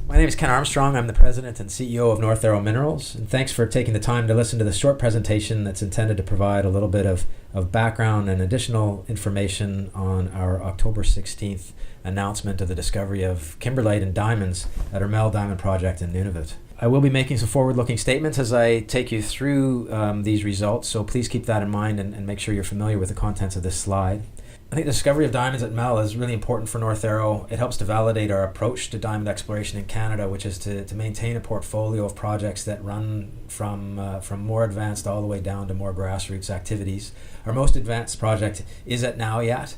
My name is Ken Armstrong. I'm the President and CEO of North Arrow Minerals, and thanks for taking the time to listen to this short presentation that's intended to provide a little bit of background and additional information on our October 16th announcement of the discovery of kimberlite and diamonds at our Mel Diamond Project in Nunavut. I will be making some forward-looking statements as I take you through these results, so please keep that in mind and make sure you're familiar with the contents of this slide. I think the discovery of diamonds at Mel is really important for North Arrow. It helps to validate our approach to diamond exploration in Canada, which is to maintain a portfolio of projects that run from more advanced all the way down to more grassroots activities. Our most advanced project is at Nunavut,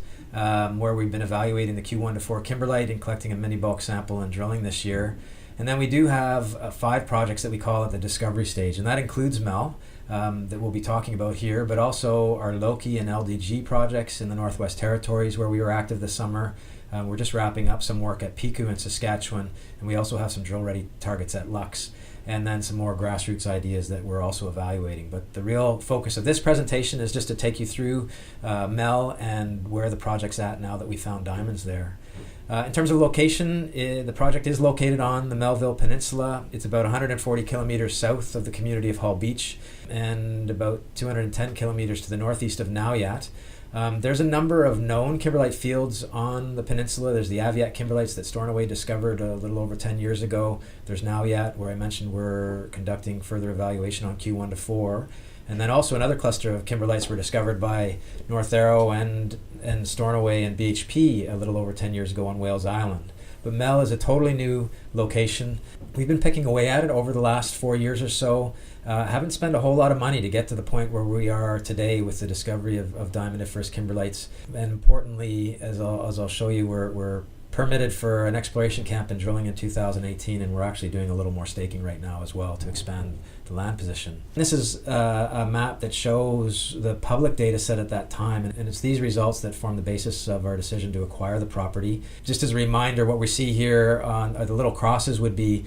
where we've been evaluating the Q1 to 4 kimberlite and collecting a mini bulk sample and drilling this year. And then we do have 5 projects that we call at the discovery stage, and that includes Mel, that we'll be talking about here, but also our Loki and LDG projects in the Northwest Territories where we were active this summer. We're just wrapping up some work at Piku in Saskatchewan, and we also have some drill-ready targets at Lux, and then some more grassroots ideas that we're also evaluating. But the real focus of this presentation is just to take you through Mel and where the project's at now that we found diamonds there. In terms of location, the project is located on the Melville Peninsula. It's about 140 kilometers south of the community of Hull Beach and about 210 kilometers to the northeast of Nunavut. There's a number of known kimberlite fields on the peninsula. There's the Aviat kimberlites that Stornoway discovered a little over 10 years ago. There's Nunavut, where I mentioned we're conducting further evaluation on Q1 to 4. And then also another cluster of kimberlites were discovered by North Arrow and Stornoway and BHP a little over 10 years ago on Wales Island. But Mel is a totally new location. We've been picking away at it over the last 4 years or so. Haven't spent a whole lot of money to get to the point where we are today with the discovery of diamondiferous kimberlites. And importantly, as I'll show you, we're permitted for an exploration camp and drilling in 2018, and we're actually doing a little more staking right now as well to expand the land position. This is a map that shows the public data set at that time, and it's these results that form the basis of our decision to acquire the property. Just as a reminder, what we see here on the little crosses would be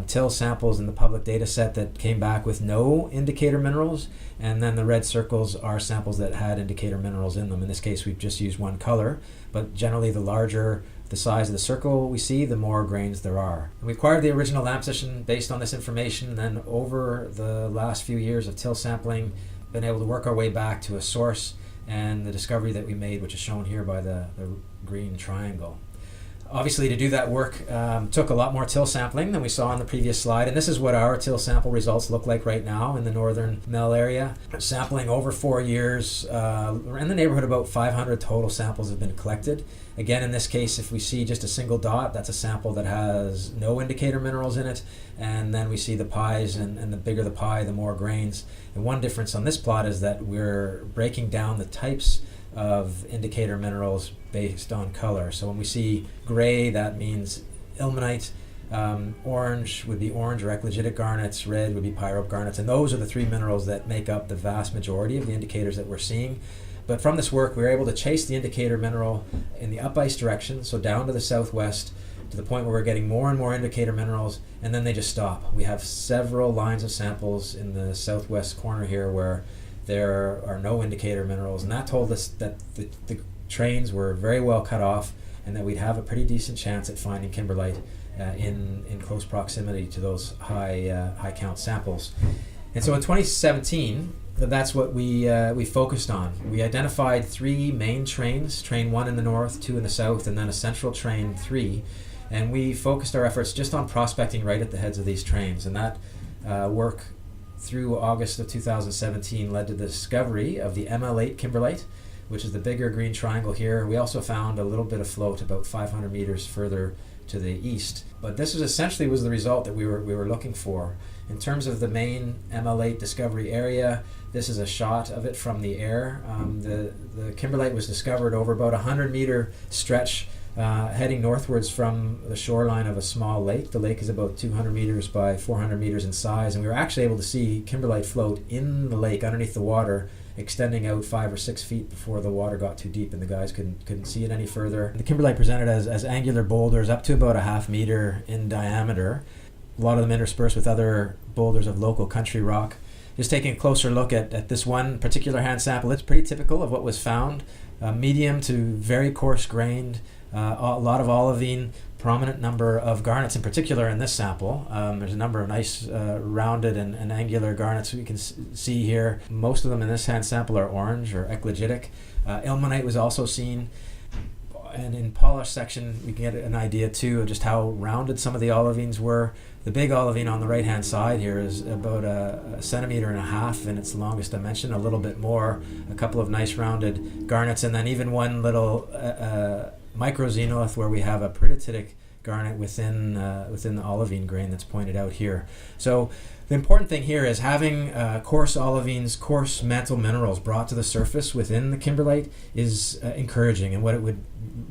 till samples in the public data set that came back with no indicator minerals, and then the red circles are samples that had indicator minerals in them. In this case, we've just used one color, but generally the larger the size of the circle we see, the more grains there are. And we acquired the original land position based on this information, and then over the last few years of till sampling, been able to work our way back to a source and the discovery that we made, which is shown here by the green triangle. Obviously, to do that work took a lot more till sampling than we saw on the previous slide, and this is what our till sample results look like right now in the northern Mel area. Sampling over 4 years, in the neighborhood about 500 total samples have been collected. Again, in this case, if we see just a single dot, that's a sample that has no indicator minerals in it, and then we see the pies, and the bigger the pie, the more grains. And one difference on this plot is that we're breaking down the types of indicator minerals based on color. So when we see gray, that means ilmenite. Orange would be orange or eclogitic garnets. Red would be pyrope garnets. And those are the 3 minerals that make up the vast majority of the indicators that we're seeing. But from this work, we were able to chase the indicator mineral in the up ice direction, so down to the southwest, to the point where we're getting more and more indicator minerals, and then they just stop. We have several lines of samples in the southwest corner here where there are no indicator minerals, and that told us that the trains were very well cut off and that we'd have a pretty decent chance at finding kimberlite in close proximity to those high count samples. And so in 2017, that's what we focused on. We identified 3 main trains, train 1 in the north, 2 in the south, and then a central train 3, and we focused our efforts just on prospecting right at the heads of these trains, and that work through August of 2017 led to the discovery of the ML8 kimberlite, which is the bigger green triangle here. We also found a little bit of float about 500 meters further to the east. But this was the result that we were looking for. In terms of the main ML8 discovery area, this is a shot of it from the air. The kimberlite was discovered over about a 100-meter stretch heading northwards from the shoreline of a small lake. The lake is about 200 meters by 400 meters in size, and we were actually able to see kimberlite float in the lake underneath the water, extending out 5 or 6 feet before the water got too deep and the guys couldn't see it any further. The kimberlite presented as angular boulders up to about a half meter in diameter. A lot of them interspersed with other boulders of local country rock. Just taking a closer look at this one particular hand sample, it's pretty typical of what was found. Medium to very coarse grained, a lot of olivine, prominent number of garnets in particular in this sample. There's a number of nice rounded and angular garnets we can see here. Most of them in this hand sample are orange or eclogitic. Ilmenite was also seen. And in polished section, we can get an idea too of just how rounded some of the olivines were. The big olivine on the right-hand side here is about a centimeter and a half in its longest dimension, a little bit more, a couple of nice rounded garnets, and then even one little microxenolith where we have a peridotitic garnet within the olivine grain that's pointed out here. So the important thing here is having coarse olivines, coarse mantle minerals brought to the surface within the kimberlite is encouraging. And what it would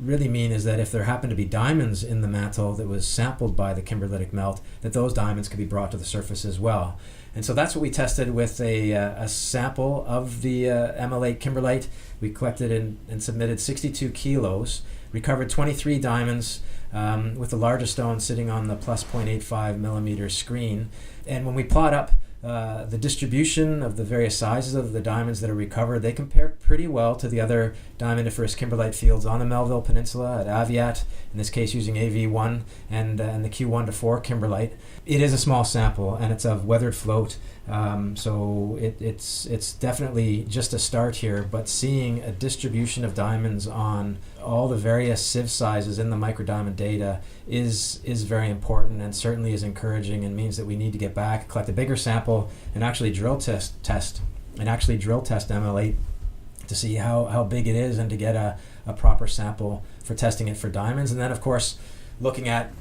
really mean is that if there happened to be diamonds in the mantle that was sampled by the kimberlitic melt, that those diamonds could be brought to the surface as well. And so that's what we tested with a sample of the ML8 kimberlite. We collected and submitted 62 kilos, recovered 23 diamonds, with the largest stone sitting on the plus 0.85 millimeter screen. And when we plot up the distribution of the various sizes of the diamonds that are recovered, they compare pretty well to the other diamondiferous kimberlite fields on the Melville Peninsula at Aviat, in this case using AV1 and the Q1 to 4 kimberlite. It is a small sample and it's of weathered float, so it's definitely just a start here, but seeing a distribution of diamonds on all the various sieve sizes in the microdiamond data is very important and certainly is encouraging, and means that we need to get back, collect a bigger sample, and actually drill test ML8 to see how big it is and to get a proper sample for testing it for diamonds. And then of course looking at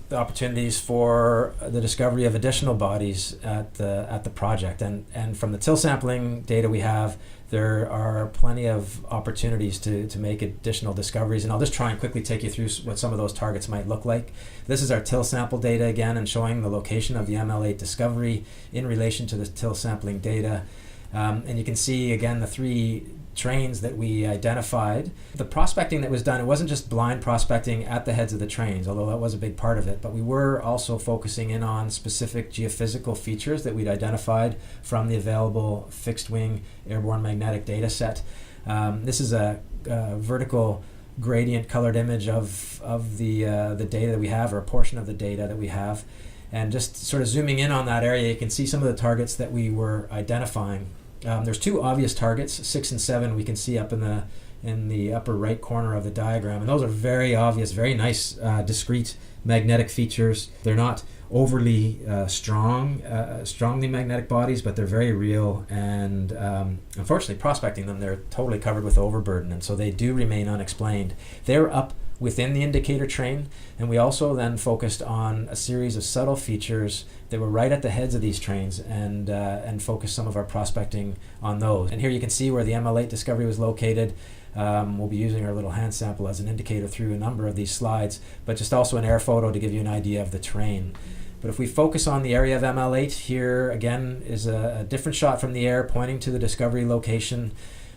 the opportunities for the discovery of additional bodies at the project. And from the till sampling data we have, there are plenty of opportunities to make additional discoveries. And I'll just try and quickly take you through what some of those targets might look like. This is our till sample data again, and showing the location of the ML8 discovery in relation to the till sampling data. And you can see again the 3 trains that we identified. The prospecting that was done, it wasn't just blind prospecting at the heads of the trains, although that was a big part of it, but we were also focusing in on specific geophysical features that we'd identified from the available fixed wing airborne magnetic data set. This is a vertical gradient colored image of the data that we have, or a portion of the data that we have. And just sort of zooming in on that area, you can see some of the targets that we were identifying. There's 2 obvious targets, 6 and 7, we can see up in the upper right corner of the diagram, and those are very obvious, very nice, discrete magnetic features. They're not overly strongly magnetic bodies, but they're very real, and unfortunately prospecting them, they're totally covered with overburden, and so they do remain unexplained. They're up within the indicator train, and we also then focused on a series of subtle features that were right at the heads of these trains, and focused some of our prospecting on those. And here you can see where the ML8 discovery was located. We'll be using our little hand sample as an indicator through a number of these slides, but just also an air photo to give you an idea of the terrain. But if we focus on the area of ML8, here again is a different shot from the air pointing to the discovery location.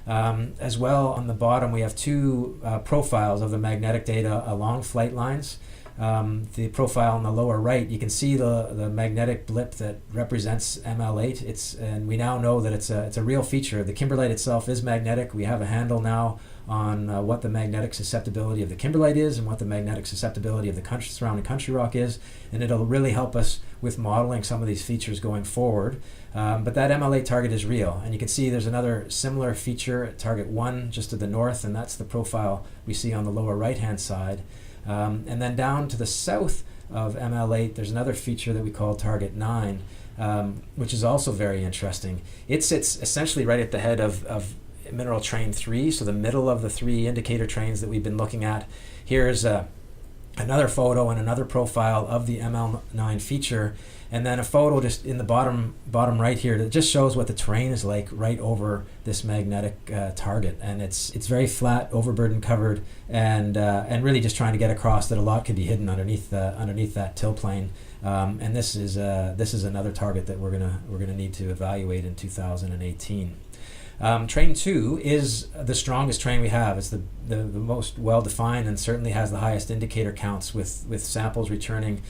As well, on the bottom we have 2 profiles of the magnetic data along flight lines. The profile on the lower right, you can see the magnetic blip that represents ML8. And we now know that it's a real feature. The kimberlite itself is magnetic. We have a handle now on what the magnetic susceptibility of the kimberlite is and what the magnetic susceptibility of the surrounding country rock is, and it'll really help us with modeling some of these features going forward. But that ML8 target is real, and you can see there's another similar feature at target 1 just to the north, and that's the profile we see on the lower right hand side. And then down to the south of ML8 there's another feature that we call target 9, which is also very interesting. It sits essentially right at the head of mineral train 3, so the middle of the 3 indicator trains that we've been looking at. Here's another photo and another profile of the ML9 feature, and then a photo just in the bottom right here that just shows what the terrain is like right over this magnetic target. And it's very flat, overburden covered, and really just trying to get across that a lot could be hidden underneath that till plane. And this is another target that we're gonna need to evaluate in 2018. Train 2 is the strongest train we have. It's the most well-defined and certainly has the highest indicator counts, with samples returning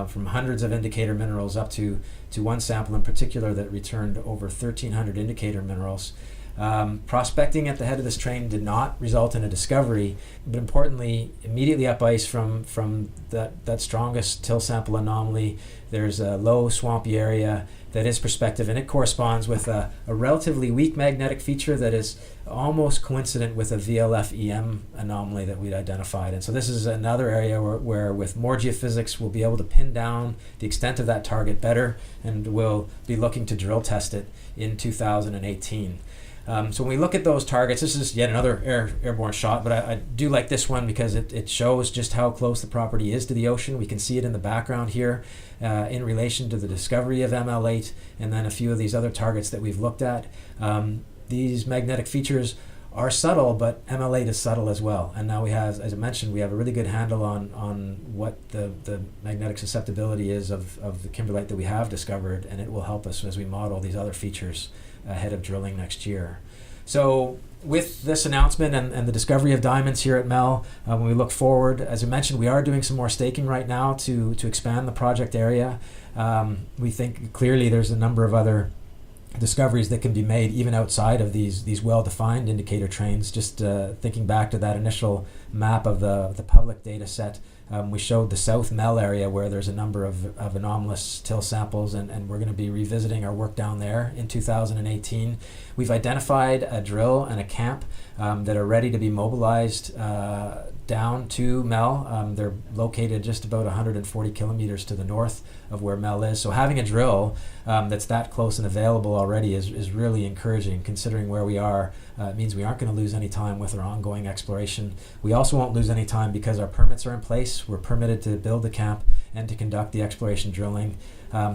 from hundreds of indicator minerals up to one sample in particular that returned over 1,300 indicator minerals. Prospecting at the head of this train did not result in a discovery, but importantly, immediately up ice from that strongest till sample anomaly, there's a low swampy area that is prospective, and it corresponds with a relatively weak magnetic feature that is almost coincident with a VLF-EM anomaly that we'd identified. And so this is another area where with more geophysics, we'll be able to pin down the extent of that target better, and we'll be looking to drill test it in 2018. So when we look at those targets, this is yet another airborne shot, but I do like this one because it shows just how close the property is to the ocean. We can see it in the background here in relation to the discovery of ML8 and then a few of these other targets that we've looked at. These magnetic features are subtle, but ML8 is subtle as well. And now we have, as I mentioned, we have a really good handle on what the magnetic susceptibility is of the kimberlite that we have discovered, and it will help us as we model these other features ahead of drilling next year. So with this announcement and the discovery of diamonds here at Mel, when we look forward, as I mentioned, we are doing some more staking right now to expand the project area. We think clearly there's a number of other discoveries that can be made even outside of these well-defined indicator trains. Just thinking back to that initial map of the public data set, we showed the South Mel area where there's a number of anomalous till samples, and we're going to be revisiting our work down there in 2018. We've identified a drill and a camp that are ready to be mobilized down to Mel. They're located just about 140 kilometers to the north of where Mel is. So having a drill that's that close and available already is really encouraging, considering where we are. It means we aren't going to lose any time with our ongoing exploration. We also won't lose any time because our permits are in place. We're permitted to build the camp and to conduct the exploration drilling.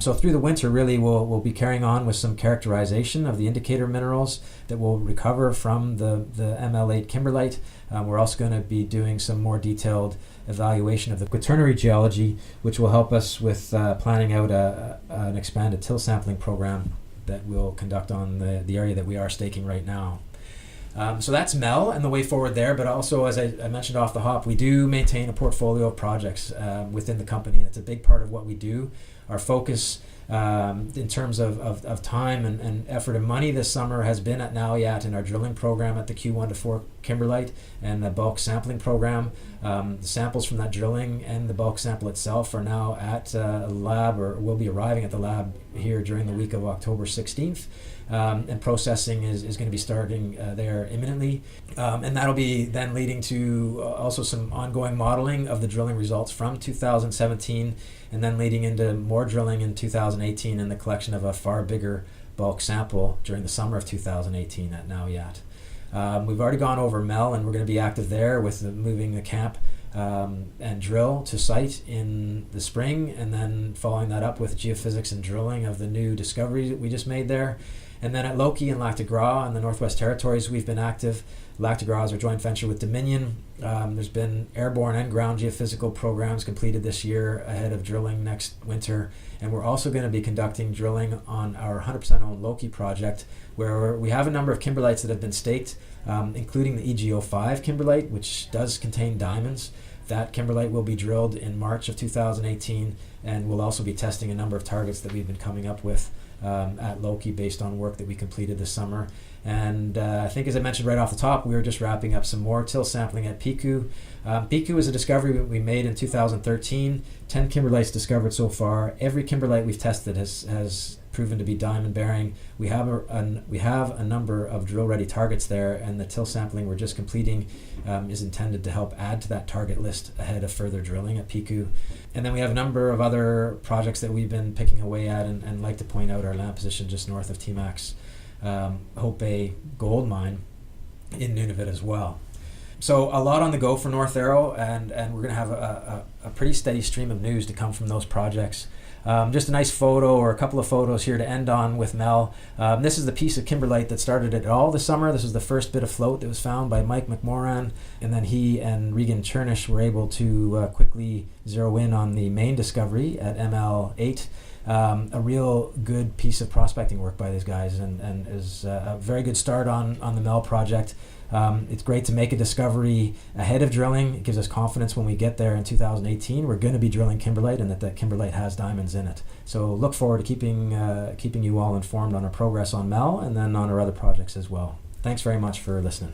So through the winter, really, we'll be carrying on with some characterization of the indicator minerals that we'll recover from the ML8 kimberlite. We're also going to be doing some more detailed evaluation of the quaternary geology, which will help us with planning out an expanded till sampling program that we'll conduct on the area that we are staking right now. So that's Mel and the way forward there, but also, as I mentioned off the hop, we do maintain a portfolio of projects within the company, and it's a big part of what we do. Our focus in terms of time and effort and money this summer has been at Nunavut in our drilling program at the Q1 to 4 kimberlite and the bulk sampling program. The samples from that drilling and the bulk sample itself are now at a lab, or will be arriving at the lab here during the week of October 16th. And processing is going to be starting there imminently. And that'll be then leading to also some ongoing modeling of the drilling results from 2017, and then leading into more drilling in 2018 and the collection of a far bigger bulk sample during the summer of 2018 at Nunavut. We've already gone over Mel, and we're going to be active there with moving the camp and drill to site in the spring, and then following that up with geophysics and drilling of the new discovery that we just made there. And then at Loki and Lac de Gras in the Northwest Territories, we've been active. Lac de Gras is our joint venture with Dominion. There's been airborne and ground geophysical programs completed this year ahead of drilling next winter. And we're also going to be conducting drilling on our 100% owned Loki project, where we have a number of kimberlites that have been staked, including the EG05 kimberlite, which does contain diamonds. That kimberlite will be drilled in March of 2018, and we'll also be testing a number of targets that we've been coming up with at Loki based on work that we completed this summer. And I think, as I mentioned right off the top, we were just wrapping up some more till sampling at Piku. Piku is a discovery we made in 2013. 10 kimberlites discovered so far. Every kimberlite we've tested has proven to be diamond bearing. We have a number of drill ready targets there, and the till sampling we're just completing is intended to help add to that target list ahead of further drilling at Piku. And then we have a number of other projects that we've been picking away at, and like to point out our land position just north of TMAC's Hope Bay gold mine in Nunavut as well. So a lot on the go for North Arrow, and we're going to have a pretty steady stream of news to come from those projects. Just a nice photo, or a couple of photos here to end on with Mel. This is the piece of kimberlite that started it all this summer. This was the first bit of float that was found by Mike McMoran, and then he and Regan Chernish were able to quickly zero in on the main discovery at ML8. A real good piece of prospecting work by these guys, and is a very good start on the Mel project. It's great to make a discovery ahead of drilling. It gives us confidence when we get there in 2018. We're going to be drilling kimberlite, and that kimberlite has diamonds in it. So look forward to keeping you all informed on our progress on Mel, and then on our other projects as well. Thanks very much for listening.